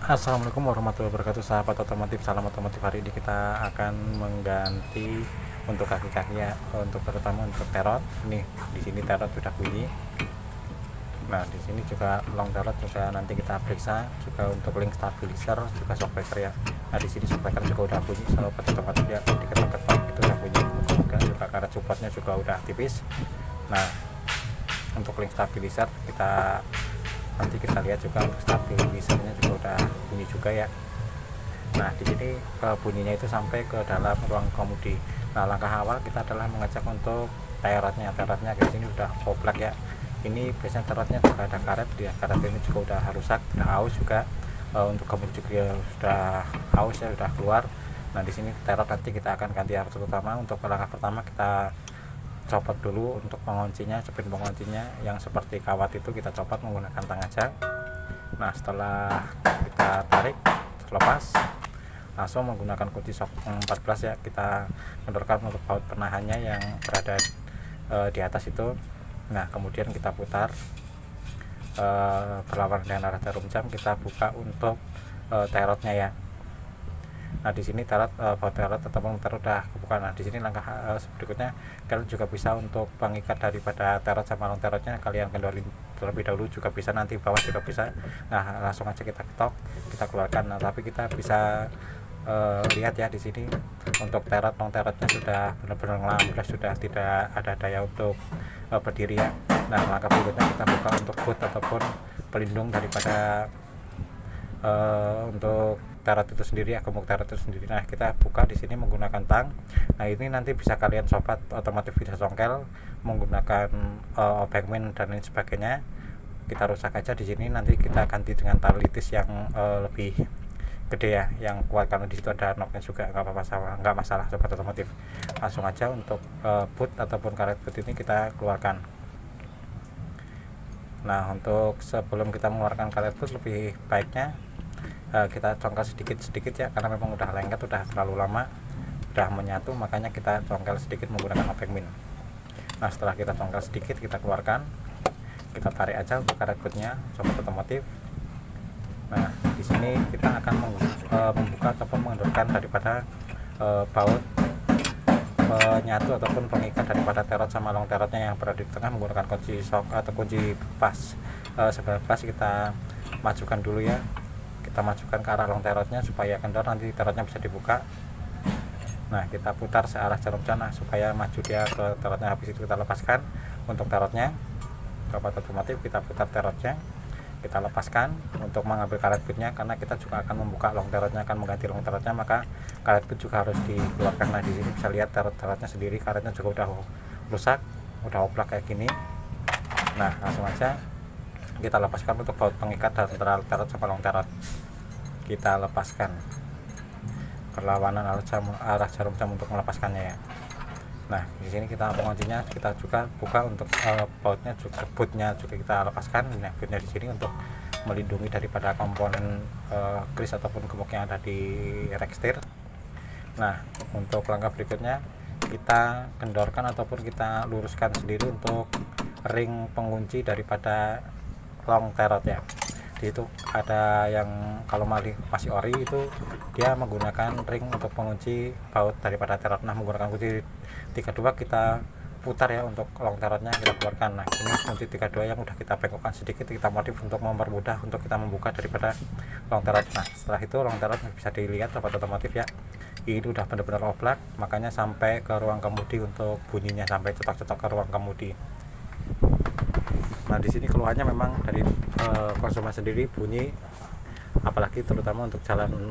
Assalamualaikum warahmatullahi wabarakatuh, sahabat otomotif. Salam otomotif. Hari ini kita akan mengganti untuk kaki-kakinya, untuk terutama untuk terot. Nih, di sini terot sudah bunyi. Nah, di sini juga long terot juga nanti kita periksa, juga untuk link stabilizer, juga shockbreaker ya. Nah, di sini shockbreaker juga udah bunyi, sahabat otomotif ya. Diketok-ketok itu udah bunyi. Kemudian juga karet supportnya juga udah tipis. Nah, untuk link stabilizer nanti kita lihat juga untuk stabilizernya juga udah bunyi juga ya. Nah, di sini bunyinya itu sampai ke dalam ruang kemudi. Nah, langkah awal kita adalah mengecek untuk terotnya di sini udah oblak ya. Ini biasanya terotnya juga ada karet ya, karet ini juga udah rusak, udah aus juga. Untuk kemudi juga sudah aus ya, sudah keluar. Nah, di sini terot nanti kita akan ganti arus utama. Untuk langkah pertama kita copot dulu untuk penguncinya, cepin penguncinya yang seperti kawat itu kita copot menggunakan tang aja. Nah, setelah kita tarik lepas, langsung menggunakan kunci shock 14 ya, kita kendorkan untuk baut penahannya yang berada di atas itu. Nah, kemudian kita putar berlawanan dengan arah jarum jam, kita buka untuk terotnya ya. Nah, di sini baut terot ataupun terot udah kebuka. Nah, di sini langkah berikutnya kalian juga bisa untuk pengikat daripada terot sama long terotnya kalian kendalin terlebih dahulu, juga bisa nanti bawah juga bisa. Nah, langsung aja kita ketok, kita keluarkan. Nah, tapi kita bisa lihat ya di sini untuk terot long terotnya sudah benar-benar ngelambles, sudah tidak ada daya untuk berdiri ya. Nah, langkah berikutnya kita buka untuk boot ataupun pelindung daripada untuk terot itu sendiri ya, gemuk terot itu sendiri. Nah, kita buka di sini menggunakan tang. Nah, ini nanti bisa kalian sobat otomotif bisa congkel menggunakan backman dan lain sebagainya. Kita rusak aja di sini, nanti kita ganti dengan tali litis yang lebih gede ya, yang kuat, karena di situ ada knocknya juga. Nggak masalah sobat otomotif. Langsung aja untuk boot ataupun karet boot ini kita keluarkan. Nah, untuk sebelum kita mengeluarkan karet boot lebih baiknya kita congkel sedikit ya, karena memang udah lengket, udah terlalu lama, udah menyatu, makanya kita congkel sedikit menggunakan backmin. Nah, setelah kita congkel sedikit, kita keluarkan, kita tarik aja untuk karet bootnya sobat otomotif. Nah, di sini kita akan membuka ataupun mengendorkan daripada baut penyatu ataupun pengikat daripada terot sama long terotnya yang berada di tengah menggunakan kunci shock atau kunci pas. Sebelah pas kita majukan dulu ya, kita majukan ke arah long terotnya supaya kendor, nanti terotnya bisa dibuka. Nah, kita putar searah jarum jam supaya maju dia ke terotnya. Habis itu kita lepaskan untuk terotnya sobat otomotif, kita putar terotnya, kita lepaskan untuk mengambil karet bootnya, karena kita juga akan membuka long terotnya, akan mengganti long terotnya, maka karet boot juga harus dikeluarkan. Nah, di sini bisa lihat terotnya sendiri, karetnya juga udah rusak, udah oblak kayak gini. Nah, langsung aja kita lepaskan untuk baut pengikat antara terot sama long terot. Kita lepaskan perlawanan arah jarum jam untuk melepaskannya ya. Nah, di sini kita penguncinya kita juga buka untuk bootnya juga kita lepaskan. Nah, bootnya di sini untuk melindungi daripada komponen gris ataupun gemuk yang ada di rekstir. Nah, untuk langkah berikutnya kita kendorkan ataupun kita luruskan sendiri untuk ring pengunci daripada long terot ya. Di situ ada yang kalau masih ori itu dia menggunakan ring untuk pengunci baut daripada terot. Nah, menggunakan kunci 32 kita putar ya untuk long terotnya, kita keluarkan. Nah, ini kunci 32 yang udah kita bengkokkan sedikit, kita modif untuk mempermudah untuk kita membuka daripada long terot. Nah, setelah itu long terot bisa dilihat sobat otomotif ya, ini udah benar-benar oblak, makanya sampai ke ruang kemudi untuk bunyinya, sampai cetak-cetak ke ruang kemudi. Nah, di sini keluhannya memang dari konsumen sendiri bunyi, apalagi terutama untuk jalan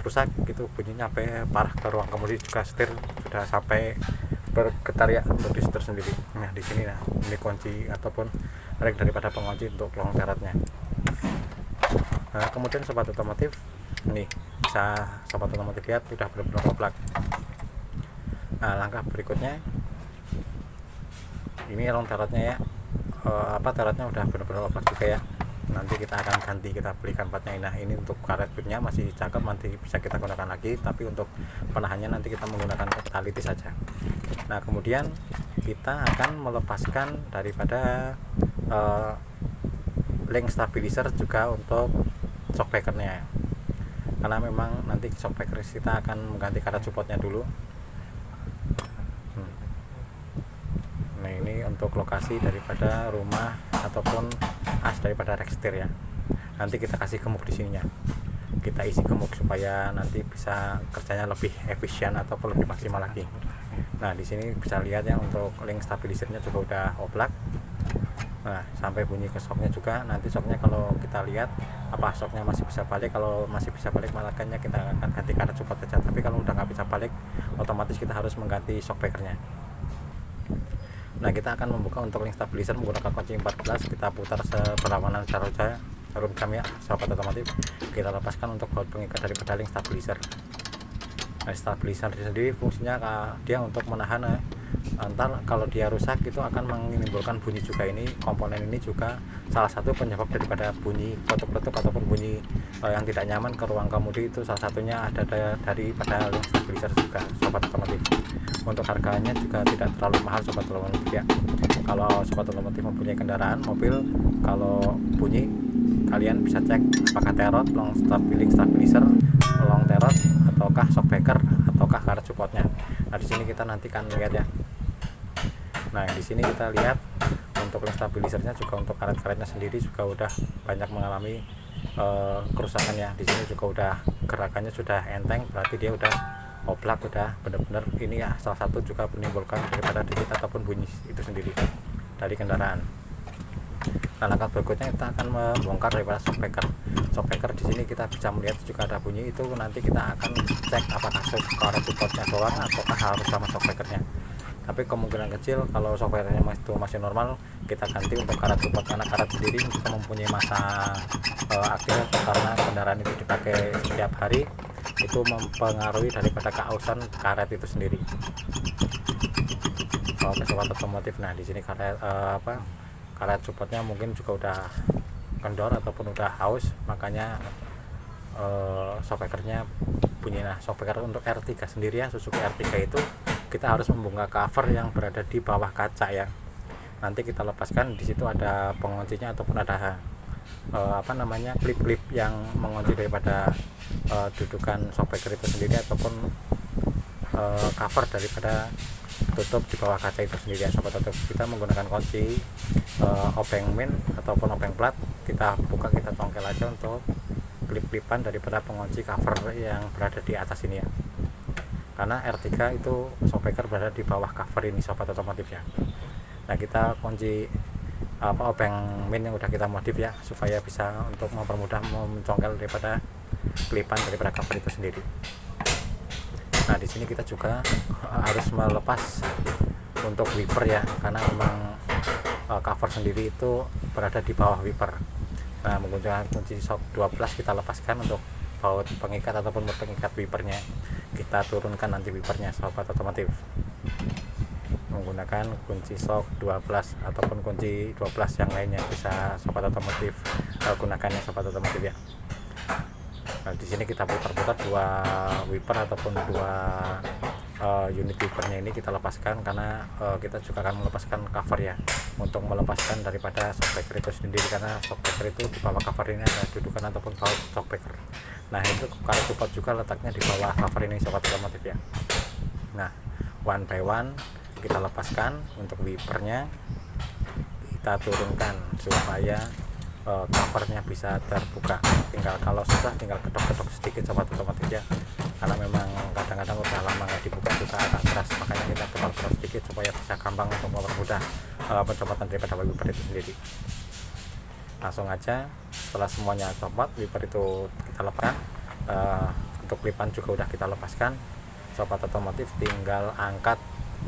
rusak gitu, bunyinya sampai parah ke ruang kemudi, juga setir sudah sampai bergetar ya untuk di setir sendiri. Nah, di sini ini kunci ataupun ring daripada pengunci untuk long terotnya. Nah, kemudian sobat otomotif, nih bisa sobat otomotif lihat sudah benar-benar oblak. Nah, langkah berikutnya ini long terotnya ya, terotnya udah benar-benar oblak juga ya. Nanti kita akan ganti, kita belikan partnya. Nah, ini untuk karet bootnya masih cakep, nanti bisa kita gunakan lagi, tapi untuk penahannya nanti kita menggunakan tali litis saja. Nah, kemudian kita akan melepaskan daripada link stabilizer juga untuk shockbreakernya, karena memang nanti shockbreaker kita akan mengganti karet supportnya dulu. Nah ini untuk lokasi daripada rumah ataupun as daripada rekstir ya. Nanti kita kasih gemuk di sininya, kita isi gemuk supaya nanti bisa kerjanya lebih efisien ataupun lebih maksimal lagi. Nah di sini bisa lihat ya, untuk link stabilisernya juga udah oblak. Nah sampai bunyi ke shocknya juga. Nanti shocknya kalau kita lihat apa shocknya masih bisa balik, kalau masih bisa balik makanya kita akan ganti karet support saja. Tapi kalau udah nggak bisa balik, otomatis kita harus mengganti shockbreakernya. Nah kita akan membuka untuk link stabilizer menggunakan kunci 14. Kita putar seberlawanan saja room jam ya sahabat otomotif. Kita lepaskan untuk baut pengikat daripada link stabilizer. Nah, stabilizer sendiri fungsinya dia untuk menahan antar kalau dia rusak itu akan menimbulkan bunyi juga. Ini komponen ini juga salah satu penyebab daripada bunyi kotuk-kotuk ataupun bunyi yang tidak nyaman ke ruang kemudi. Itu salah satunya ada daripada link stabilizer juga sobat otomotif. Untuk harganya juga tidak terlalu mahal sobat otomotif ya. Kalau sobat otomotif mempunyai kendaraan mobil, kalau bunyi kalian bisa cek apakah terot, long stabilizer, long terot, ataukah shockbreaker, ataukah karet supportnya. Nah di sini kita nanti kan lihat ya. Nah di sini kita lihat untuk link stabilizernya juga untuk karet-karetnya sendiri juga udah banyak mengalami kerusakan ya. Di sini juga udah gerakannya sudah enteng, berarti dia udah oblak, udah benar-benar ini ya salah satu juga menimbulkan daripada digit ataupun bunyi itu sendiri dari kendaraan. Nah langkah berikutnya kita akan membongkar daripada shockbreaker. Shockbreaker di sini kita bisa melihat juga ada bunyi itu. Nanti kita akan cek apakah karet supportnya doang ataukah harus sama shockbreakernya. Tapi kemungkinan kecil kalau shockbreakernya masih normal, kita ganti untuk karet support, karena karet sendiri kita mempunyai masa aktif karena kendaraan itu dipakai setiap hari, itu mempengaruhi daripada keausan karet itu sendiri. Oke sobat otomotif, nah di sini karet karet supportnya mungkin juga udah kendor ataupun udah haus, makanya shockbreakernya bunyi. Nah shockbreaker untuk R3 sendiri ya, Suzuki R3 itu kita harus membuka cover yang berada di bawah kaca ya. Nanti kita lepaskan, di situ ada penguncinya ataupun ada klip-klip yang mengunci daripada dudukan shockbreaker itu sendiri ataupun cover daripada tutup di bawah kaca itu sendiri ya sobat otomotif. Kita menggunakan kunci obeng min ataupun obeng plat, kita buka, kita congkel aja untuk klip-klipan daripada pengunci cover yang berada di atas ini ya, karena R3 itu shockbreaker berada di bawah cover ini sobat otomotif ya. Nah kita kunci obeng min yang udah kita modif ya, supaya bisa untuk mempermudah mencongkel daripada klipan daripada cover itu sendiri. Nah di sini kita juga harus melepas untuk wiper ya, karena memang cover sendiri itu berada di bawah wiper. Nah menggunakan kunci shock 12 kita lepaskan untuk baut pengikat ataupun pengikat wipernya. Kita turunkan nanti wipernya sobat otomotif menggunakan kunci shock 12 ataupun kunci 12 yang lainnya, bisa sobat otomotif gunakannya sobat otomotif ya. Nah di sini kita putar-putar dua wiper ataupun dua unit wipernya ini kita lepaskan, karena kita juga akan melepaskan cover ya, untuk melepaskan daripada shockbreaker itu sendiri, karena shockbreaker itu di bawah cover ini ada dudukan ataupun baut shockbreaker. Nah itu karet support juga letaknya di bawah cover ini sobat otomotif ya. Nah one by one kita lepaskan untuk wipernya, kita turunkan supaya covernya bisa terbuka. Tinggal kalau susah tinggal ketok-ketok sedikit sobat otomotif ya, karena memang kadang-kadang udah lama nggak dibuka juga agak keras, makanya kita ketok-ketok sedikit supaya bisa gampang untuk mempermudah pencopotan daripada wiper itu sendiri. Langsung aja setelah semuanya copot, wiper itu kita lepaskan, untuk klipan juga udah kita lepaskan sobat otomotif. Tinggal angkat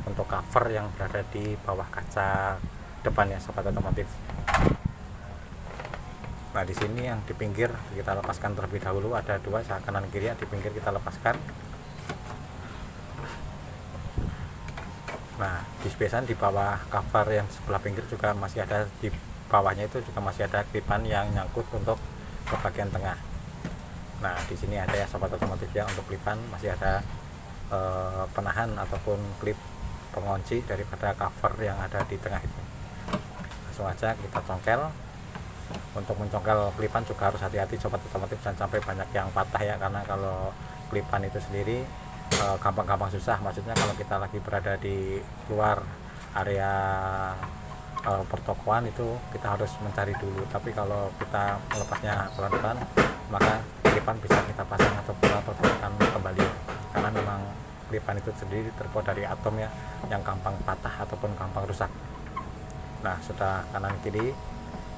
untuk cover yang berada di bawah kaca depannya sobat otomotif. Nah di sini yang di pinggir kita lepaskan terlebih dahulu, ada dua kanan kiri ya, di pinggir kita lepaskan. Nah biasanya di bawah cover yang sebelah pinggir juga masih ada, di bawahnya itu juga masih ada klipan yang nyangkut untuk ke bagian tengah. Nah di sini ada ya sobat otomotif ya, untuk klipan masih ada penahan ataupun klip pengunci daripada cover yang ada di tengah itu. Langsung aja kita congkel Untuk mencongkel kelipan juga harus hati-hati sobat otomotif, jangan sampai banyak yang patah ya, karena kalau kelipan itu sendiri gampang-gampang susah. Maksudnya kalau kita lagi berada di luar area pertokoan itu kita harus mencari dulu, tapi kalau kita melepasnya pelan-pelan maka kelipan bisa kita pasang atau pertahankan kembali, karena memang kelipan itu sendiri terbuat dari atom ya, yang gampang patah ataupun gampang rusak. Nah, sudah kanan kiri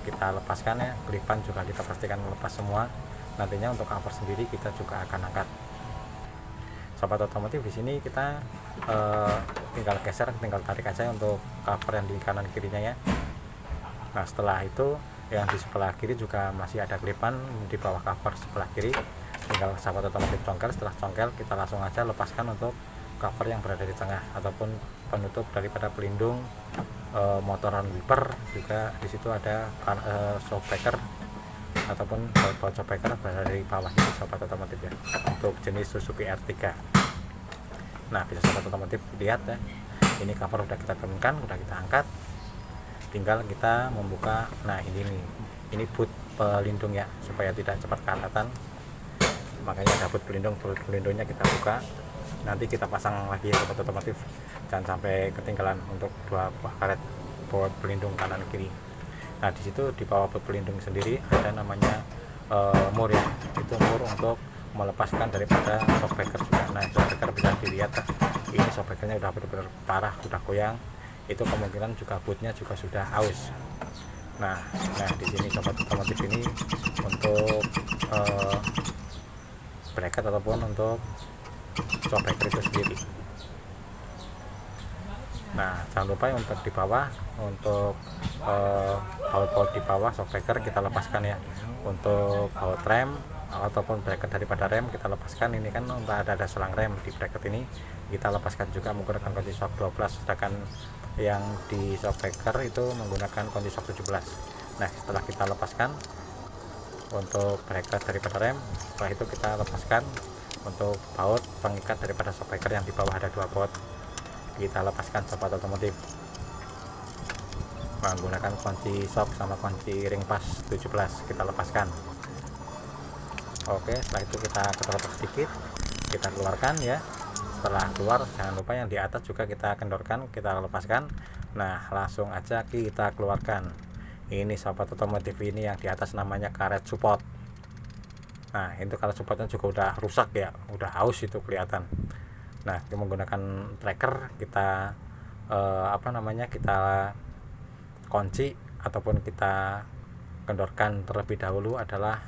kita lepaskan ya, kelipan juga kita pastikan melepas semua. Nantinya untuk cover sendiri kita juga akan angkat. Sobat otomotif, di sini kita tinggal geser, tinggal tarik aja untuk cover yang di kanan kirinya ya. Nah, setelah itu yang di sebelah kiri juga masih ada kelipan di bawah cover sebelah kiri. Tinggal sahabat otomotif congkel, setelah congkel kita langsung aja lepaskan untuk cover yang berada di tengah ataupun penutup daripada pelindung motoran wiper. Juga di situ ada shockbreaker ataupun baut shockbreaker berada di bawah ini sobat otomotif ya, untuk jenis Suzuki R3. Nah, bisa sobat otomotif lihat ya, ini cover udah kita turunkan, udah kita angkat, tinggal kita membuka. Nah, ini boot pelindung ya, supaya tidak cepat karatan, makanya ada boot pelindungnya kita buka. Nanti kita pasang lagi ya sobat otomotif, jangan sampai ketinggalan untuk dua buah karet bout pelindung kanan kiri. Nah, di situ di bawah bout pelindung sendiri ada namanya mur ya, itu mur untuk melepaskan daripada shockbreaker juga. Nah, shockbreaker bisa dilihat ini shockbreakernya udah benar-benar parah, udah goyang, itu kemungkinan juga bootnya juga sudah aus. Nah di sini sobat otomotif ini untuk bracket ataupun untuk shockbreaker itu sendiri. Nah, jangan lupa untuk di bawah, untuk baut-baut di bawah shockbreaker kita lepaskan ya. Untuk baut rem ataupun bracket daripada rem kita lepaskan. Ini kan untuk ada selang rem di bracket ini, kita lepaskan juga menggunakan kunci shock 12, sedangkan yang di shockbreaker itu menggunakan kunci shock 17. Nah, setelah kita lepaskan untuk bracket daripada rem, setelah itu kita lepaskan untuk baut pengikat daripada shockbreaker yang di bawah ada dua baut, kita lepaskan sobat otomotif menggunakan kunci shock sama kunci ring pas 17, kita lepaskan. Oke, setelah itu kita ketok-ketok sedikit, kita keluarkan ya. Setelah keluar, jangan lupa yang di atas juga kita kendorkan, kita lepaskan. Nah, langsung aja kita keluarkan. Ini sobat otomotif, ini yang di atas namanya karet support. Nah, itu karet supportnya juga udah rusak ya, udah aus itu kelihatan. Nah, kita menggunakan tracker, kita kita kunci ataupun kita kendorkan terlebih dahulu adalah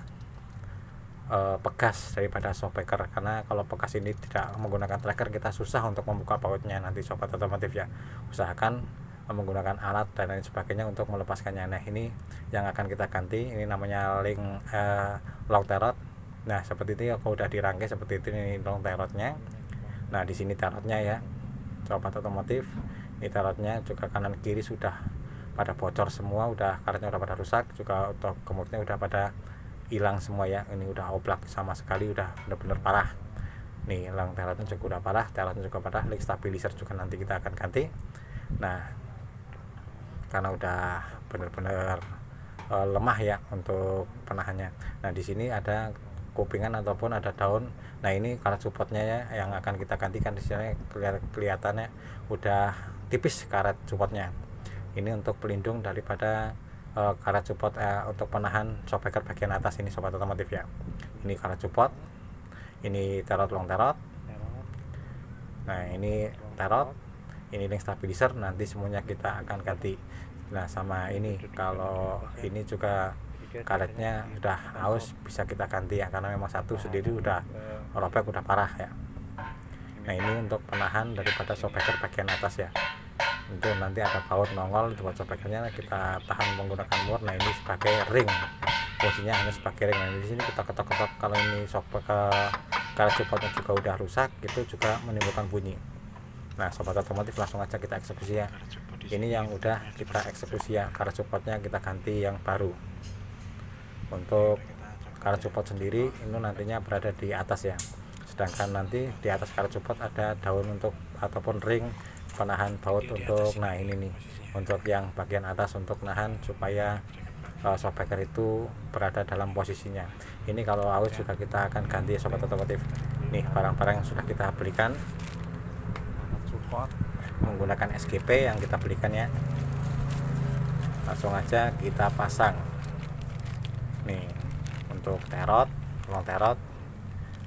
pegas daripada shockbreaker, karena kalau pegas ini tidak menggunakan tracker kita susah untuk membuka bautnya nanti sobat otomotif ya. Usahakan menggunakan alat dan lain sebagainya untuk melepaskannya. Nah, ini yang akan kita ganti, ini namanya long terot. Nah, seperti itu ya, kalau udah dirangkai seperti itu, ini long terotnya. Nah, di sini terotnya ya sobat otomotif, ini terotnya juga kanan kiri sudah pada bocor semua, udah karetnya udah pada rusak, juga untuk kemurnya udah pada hilang semua ya. Ini udah oblak sama sekali, udah bener-bener parah. Nih, lang terotnya juga udah parah, terotnya juga parah, link stabilizer juga nanti kita akan ganti. Nah, karena udah bener-bener lemah ya untuk penahannya. Nah, di sini ada kupingan ataupun ada daun. Nah, ini karet supportnya ya yang akan kita gantikan. Di sini kelihatannya udah tipis karet supportnya. Ini untuk pelindung daripada karet support untuk penahan shockbreaker bagian atas ini sobat otomotif ya. Ini karet support, ini terot long terot. Nah, ini terot, ini link stabilizer, nanti semuanya kita akan ganti. Nah, sama ini kalau ini juga karetnya udah aus, bisa kita ganti ya, karena memang satu sendiri udah robek, udah parah ya. Nah, ini untuk penahan daripada shockbreaker bagian atas ya. Itu nanti ada baut nongol buat shockbreakernya, kita tahan menggunakan mur. Nah, ini sebagai ring, fungsinya hanya sebagai ring. Nah, di sini kita ketok-ketok. Kalau ini shockbreaker karet supportnya juga udah rusak, itu juga menimbulkan bunyi. Nah, sobat otomotif, langsung aja kita eksekusi ya. Ini yang udah kita eksekusi ya, karet supportnya kita ganti yang baru. Untuk karet support sendiri ini nantinya berada di atas ya, sedangkan nanti di atas karet support ada daun untuk ataupun ring penahan baut untuk, nah ini nih untuk yang bagian atas untuk nahan supaya shockbreaker itu berada dalam posisinya. Ini kalau aus juga kita akan ganti ya sobat otomotif. Nih barang-barang yang sudah kita belikan, support menggunakan SGP yang kita belikan ya. Langsung aja kita pasang. Nih untuk terot, long terot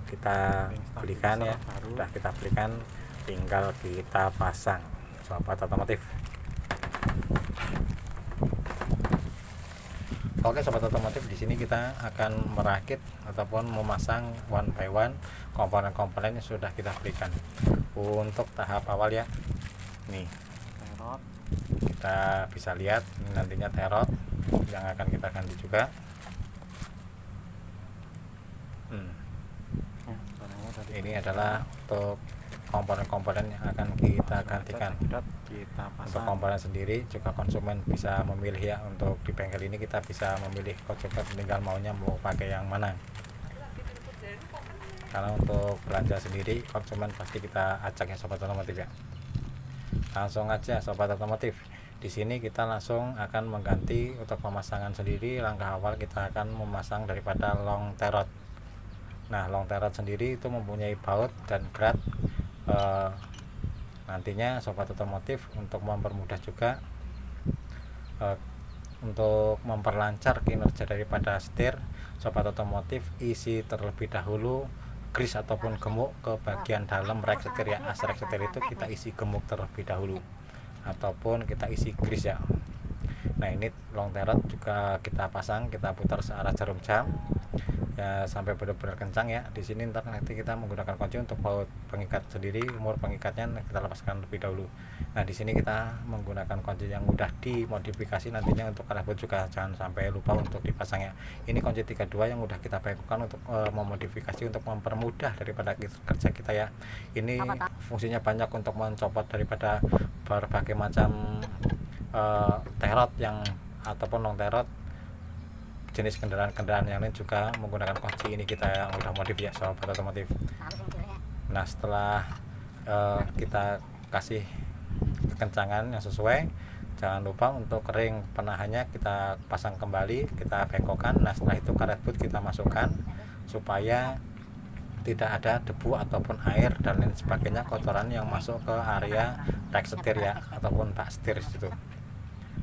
kita belikan ya, sudah kita belikan, tinggal kita pasang sobat otomotif. Oke sobat otomotif, di sini kita akan merakit ataupun memasang one by one komponen-komponen yang sudah kita berikan. Untuk tahap awal ya, nih terot kita bisa lihat ini nantinya terot yang akan kita ganti juga. Ini adalah untuk komponen-komponen yang akan kita gantikan. Untuk komponen sendiri juga konsumen bisa memilih ya. Untuk di bengkel ini kita bisa memilih, konsumen tinggal maunya mau pakai yang mana. Karena untuk belanja sendiri konsumen pasti kita acak ya sobat otomotif ya. Langsung aja sobat otomotif, di sini kita langsung akan mengganti. Untuk pemasangan sendiri langkah awal kita akan memasang daripada long terot. Nah long terot sendiri itu mempunyai baut dan grat. Nantinya sobat otomotif untuk mempermudah juga, untuk memperlancar kinerja daripada setir, sobat otomotif isi terlebih dahulu grease ataupun gemuk ke bagian dalam rek setir ya. As rek setir itu kita isi gemuk terlebih dahulu ataupun kita isi grease ya. Nah ini long terot juga kita pasang, kita putar searah jarum jam ya sampai benar-benar kencang ya. Di sini ntar nanti kita menggunakan kunci untuk baut pengikat sendiri, umur pengikatnya kita lepaskan lebih dahulu. Nah di sini kita menggunakan kunci yang mudah dimodifikasi, nantinya untuk karet boot juga jangan sampai lupa untuk dipasang ya. Ini kunci 32 yang udah kita bengkokkan untuk memodifikasi untuk mempermudah daripada kerja kita ya. Ini fungsinya banyak untuk mencopot daripada berbagai macam terot yang ataupun long terot jenis kendaraan-kendaraan yang lain juga menggunakan kunci ini kita yang udah modif ya sobat otomotif. Nah setelah kita kasih kekencangan yang sesuai, jangan lupa untuk ring penahannya kita pasang kembali, kita bengkokkan. Nah setelah itu karet boot kita masukkan supaya tidak ada debu ataupun air dan lain sebagainya, kotoran yang masuk ke area rek setir ya ataupun bak setir situ.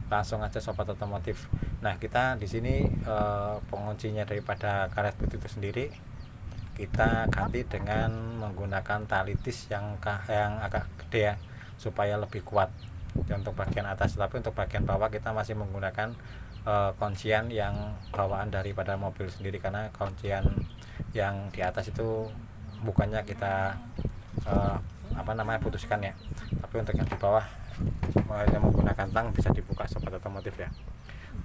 Langsung aja sobat otomotif. Nah kita di sini penguncinya daripada karet boot itu sendiri kita ganti dengan menggunakan tali tis yang agak gede ya supaya lebih kuat ya, untuk bagian atas. Tapi untuk bagian bawah kita masih menggunakan kuncian yang bawaan daripada mobil sendiri, karena kuncian yang di atas itu bukannya kita putuskan ya, tapi untuk yang di bawah yang menggunakan tang bisa dibuka sobat otomotif ya.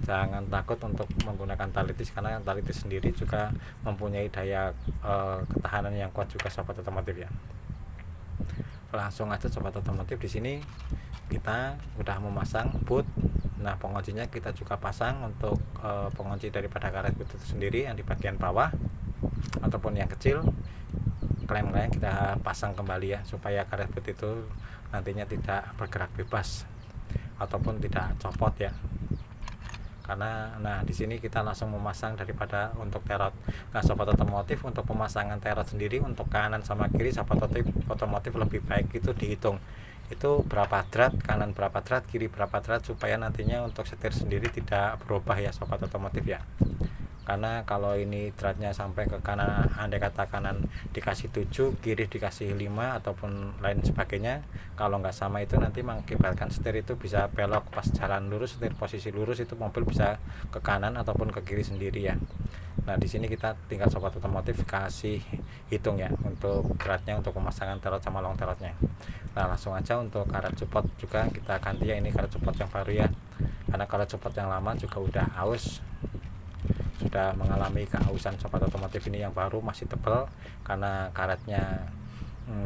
Jangan takut untuk menggunakan tali tis, karena tali tis sendiri juga mempunyai daya ketahanan yang kuat juga sobat otomotif ya. Langsung aja sobat otomotif, di sini kita udah memasang boot. Nah penguncinya kita juga pasang untuk pengunci daripada karet boot itu sendiri yang di bagian bawah ataupun yang kecil. Klem-klem kita pasang kembali ya supaya karet boot itu nantinya tidak bergerak bebas ataupun tidak copot ya. Karena nah di sini kita langsung memasang daripada untuk terot. Nah sobat otomotif, untuk pemasangan terot sendiri untuk kanan sama kiri sobat otomotif lebih baik itu dihitung itu berapa drat, kanan berapa drat, kiri berapa drat, supaya nantinya untuk setir sendiri tidak berubah ya sobat otomotif ya. Karena kalau ini dratnya sampai ke kanan, andai kata kanan dikasih 7, kiri dikasih 5 ataupun lain sebagainya, kalau nggak sama itu nanti mengakibatkan setir itu bisa belok pas jalan lurus, setir posisi lurus itu mobil bisa ke kanan ataupun ke kiri sendiri ya. Nah di sini kita tinggal sobat otomotif kasih hitung ya untuk dratnya, untuk pemasangan terot sama long terotnya. Nah langsung aja untuk karet support juga kita ganti ya, ini karet support yang baru ya, karena karet support yang lama juga udah aus, sudah mengalami kehausan sobat otomotif. Ini yang baru masih tebal karena karetnya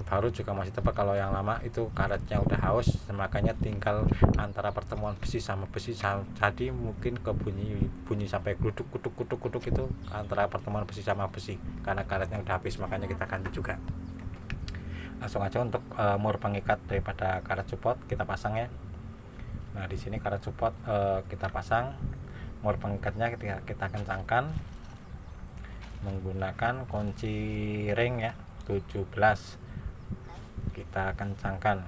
baru juga masih tebal. Kalau yang lama itu karetnya udah haus, makanya tinggal antara pertemuan besi sama besi, jadi mungkin ke bunyi sampai gluduk kutuk itu antara pertemuan besi sama besi karena karetnya udah habis, makanya kita ganti juga. Langsung aja untuk mur pengikat daripada karet support kita pasang ya. Nah di sini karet support kita pasang mur pengikatnya kita kencangkan menggunakan kunci ring ya 17, kita kencangkan.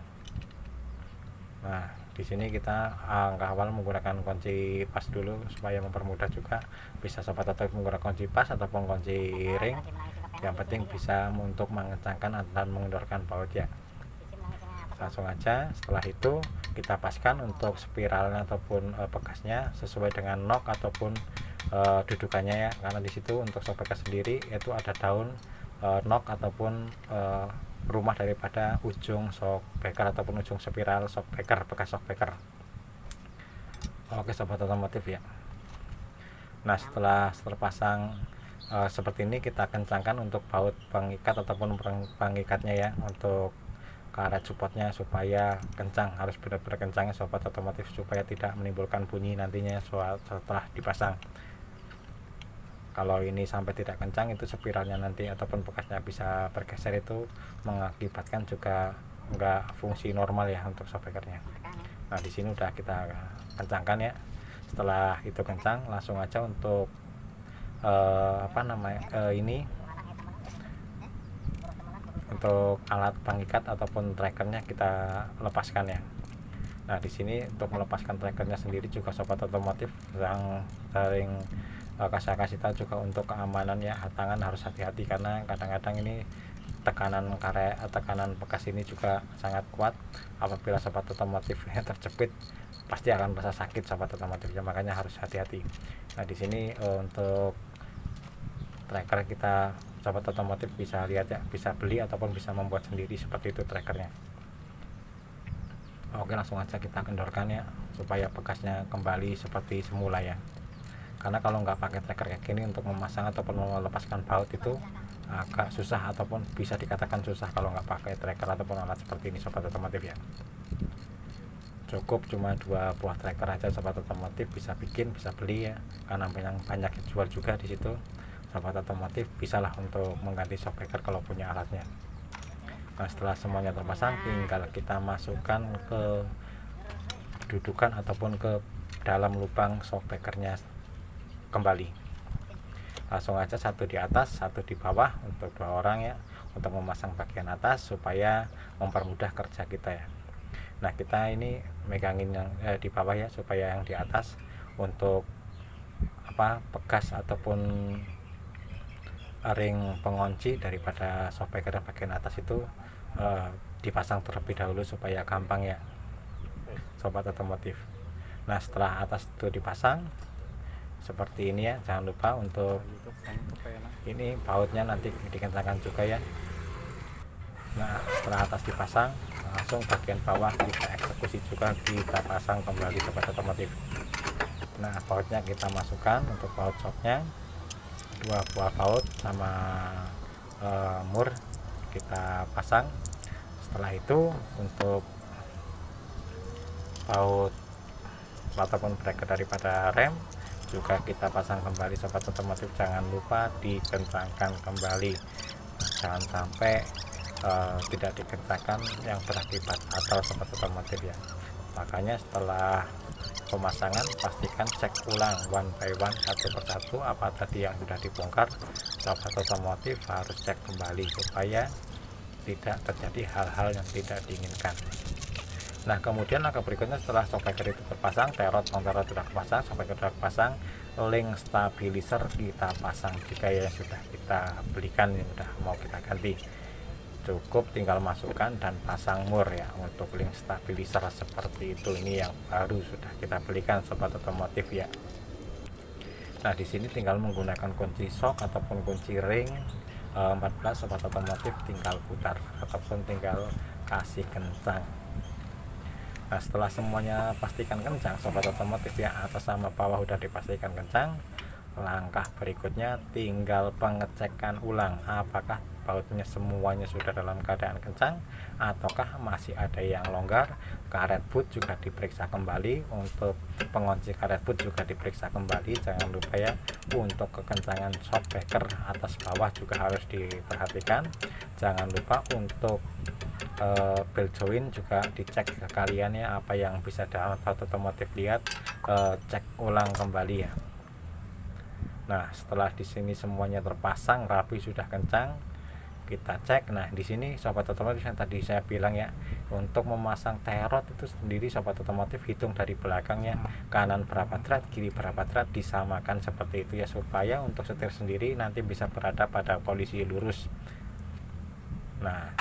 Nah di sini kita langkah awal menggunakan kunci pas dulu supaya mempermudah juga. Bisa sobat atau menggunakan kunci pas ataupun kunci ring, yang penting bisa untuk mengencangkan dan mengendorkan baut ya. Langsung aja setelah itu kita paskan untuk spiralnya ataupun bekasnya sesuai dengan nok ataupun dudukannya ya, karena di situ untuk shockbreaker sendiri itu ada daun nok ataupun rumah daripada ujung shockbreaker ataupun ujung spiral shockbreaker, bekas shockbreaker. Oke sobat otomotif ya. Nah setelah terpasang seperti ini, kita kencangkan untuk baut pengikat ataupun pengikatnya ya, untuk karet supportnya supaya kencang, harus benar-benar kencang ya sobat otomotif, supaya tidak menimbulkan bunyi nantinya setelah dipasang. Kalau ini sampai tidak kencang, itu spiralnya nanti ataupun bekasnya bisa bergeser, itu mengakibatkan juga enggak fungsi normal ya untuk shockbreakernya. Nah di sini udah kita kencangkan ya. Setelah itu kencang, langsung aja untuk ini untuk alat pengikat ataupun trackernya kita lepaskan ya. Nah di sini untuk melepaskan trackernya sendiri juga sobat otomotif yang sering kasih tahu juga untuk keamanan ya, tangan harus hati-hati, karena kadang-kadang ini tekanan bekas ini juga sangat kuat. Apabila sobat otomotif terjepit pasti akan merasa sakit sobat otomotif ya, makanya harus hati-hati. Nah di sini untuk tracker kita sobat otomotif bisa lihat ya, bisa beli ataupun bisa membuat sendiri seperti itu trackernya. Oke langsung aja kita kendorkan ya supaya bekasnya kembali seperti semula ya, karena kalau nggak pakai tracker kayak gini untuk memasang ataupun melepaskan baut itu agak susah ataupun bisa dikatakan susah kalau nggak pakai tracker ataupun alat seperti ini sobat otomotif ya. Cukup cuma 2 buah tracker aja sobat otomotif bisa bikin, bisa beli ya, karena banyak jual juga di situ. Sobat otomotif bisalah untuk mengganti shockbreaker kalau punya alatnya. Nah setelah semuanya terpasang, tinggal kita masukkan ke dudukan ataupun ke dalam lubang shockbreakernya kembali. Langsung aja satu di atas satu di bawah untuk 2 orang ya, untuk memasang bagian atas supaya mempermudah kerja kita ya. Nah kita ini megangin yang di bawah ya, supaya yang di atas untuk bekas ataupun ring pengunci daripada shockbreaker bagian atas itu dipasang terlebih dahulu supaya gampang ya sobat otomotif. Nah setelah atas itu dipasang seperti ini ya, jangan lupa untuk ini bautnya nanti dikencangkan juga ya. Nah setelah atas dipasang, langsung bagian bawah kita eksekusi juga, kita pasang kembali sobat otomotif. Nah bautnya kita masukkan untuk baut shocknya, 2 buah baut sama mur kita pasang. Setelah itu untuk baut ataupun breaker daripada rem juga kita pasang kembali sobat otomotif. Jangan lupa dikencangkan kembali, jangan sampai tidak dikencangkan yang berakibat atau sobat otomotif ya. Makanya setelah pemasangan pastikan cek ulang one by one, satu persatu, apa tadi yang sudah dibongkar. Sobat otomotif harus cek kembali supaya tidak terjadi hal-hal yang tidak diinginkan. Nah kemudian langkah berikutnya setelah shockbreaker itu terpasang, terot sudah terpasang, shockbreaker sudah terpasang, link stabilizer kita pasang juga ya, sudah kita belikan, yang sudah mau kita ganti. Cukup tinggal masukkan dan pasang mur ya untuk link stabilizer seperti itu. Ini yang baru sudah kita belikan sobat otomotif ya. Nah di sini tinggal menggunakan kunci shock ataupun kunci ring 14 sobat otomotif, tinggal putar ataupun tinggal kasih kencang. Nah setelah semuanya pastikan kencang sobat otomotif ya, atas sama bawah udah dipastikan kencang, langkah berikutnya tinggal pengecekan ulang apakah bautnya semuanya sudah dalam keadaan kencang ataukah masih ada yang longgar. Karet boot juga diperiksa kembali, untuk pengunci karet boot juga diperiksa kembali. Jangan lupa ya, untuk kekencangan shockbreaker atas bawah juga harus diperhatikan. Jangan lupa untuk belt joint juga dicek sekalian ya, apa yang bisa dapat otomotif lihat, cek ulang kembali ya. Nah, setelah di sini semuanya terpasang rapi, sudah kencang, kita cek. Nah, di sini sobat otomotif yang tadi saya bilang ya, untuk memasang terot itu sendiri sobat otomotif hitung dari belakangnya, kanan berapa thread, kiri berapa thread, disamakan seperti itu ya, supaya untuk setir sendiri nanti bisa berada pada posisi lurus. Nah,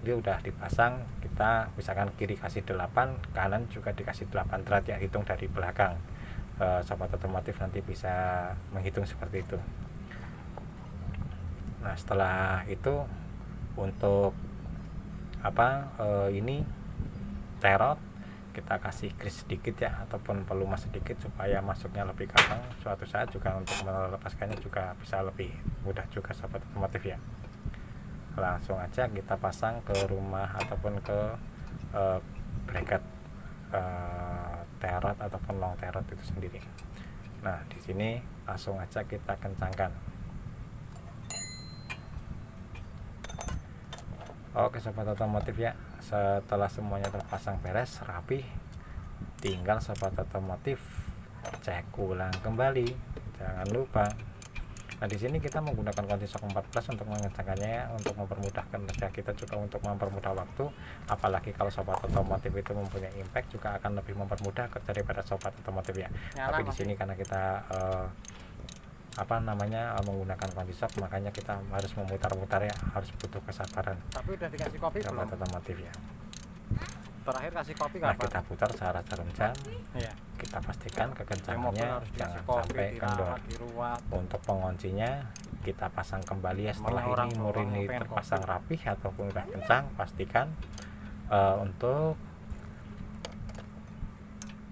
ini udah dipasang, kita misalkan kiri kasih 8, kanan juga dikasih 8 thread ya, hitung dari belakang. Sobat otomotif nanti bisa menghitung seperti itu. Nah, setelah itu untuk ini terot kita kasih grease sedikit ya, ataupun pelumas sedikit supaya masuknya lebih gampang. Suatu saat juga untuk melepaskannya juga bisa lebih mudah juga sobat otomotif ya. Langsung aja kita pasang ke rumah ataupun ke bracket terot ataupun long terot itu sendiri. Nah, di sini langsung aja kita kencangkan. Oke sobat otomotif ya, setelah semuanya terpasang beres rapi, tinggal sobat otomotif cek ulang kembali, jangan lupa. Nah, di sini kita menggunakan kunci sok 14 untuk mengencangkannya ya, untuk mempermudahkan kerja kita, juga untuk mempermudah waktu. Apalagi kalau sobat otomotif itu mempunyai impact, juga akan lebih mempermudah kerja daripada sobat otomotif ya. Tapi di sini karena kita menggunakan kunci sok, makanya kita harus memutar-mutar ya, harus butuh kesabaran. Tapi udah dikasih kopi belum? Sobat otomotif ya. Terakhir kasih kopi Nah, kapan? kita putar secara jarum jam. Iya. Kita pastikan kekencangannya Harus jangan dikasih kopi, sampai kendor. diruat. Untuk penguncinya kita pasang kembali ya, setelah Malah ini orang ini pengen terpasang kopi. rapih ataupun udah kencang, pastikan untuk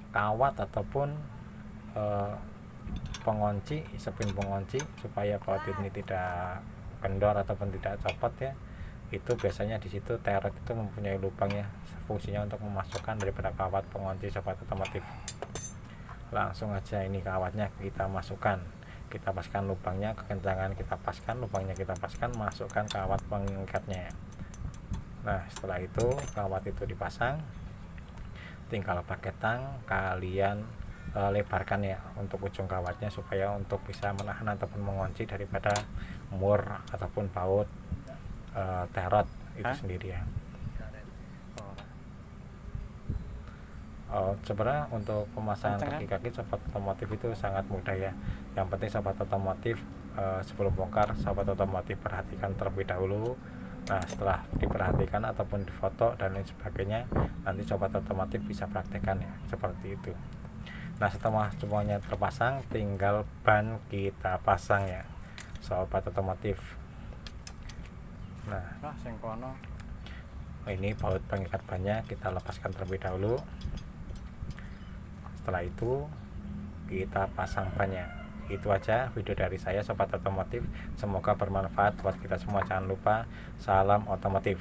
kawat ataupun pengunci, spring pengunci, supaya kawat ini tidak kendor ataupun tidak copot ya, itu biasanya di situ terot itu mempunyai lubang ya, fungsinya untuk memasukkan daripada kawat pengunci sobat otomotif. Langsung aja ini kawatnya kita masukkan, kita paskan lubangnya, kekencangan kita paskan, lubangnya kita paskan, masukkan kawat pengikatnya. Nah, setelah itu kawat itu dipasang, tinggal pakai tang kalian lebarkan ya untuk ujung kawatnya, supaya untuk bisa menahan ataupun mengunci daripada mur ataupun baut terot itu sendiri ya. Sebenarnya untuk pemasangan kaki-kaki sobat otomotif itu sangat mudah ya. Yang penting sobat otomotif sebelum bongkar, sobat otomotif perhatikan terlebih dahulu. Nah, setelah diperhatikan ataupun difoto dan lain sebagainya, nanti sobat otomotif bisa praktekkan ya, seperti itu. Nah, setelah semuanya terpasang, tinggal ban kita pasang ya sobat otomotif. Nah, ini baut pengikat bannya kita lepaskan terlebih dahulu. Setelah itu kita pasang bannya. Itu aja video dari saya sobat otomotif, semoga bermanfaat buat kita semua. Jangan lupa salam otomotif.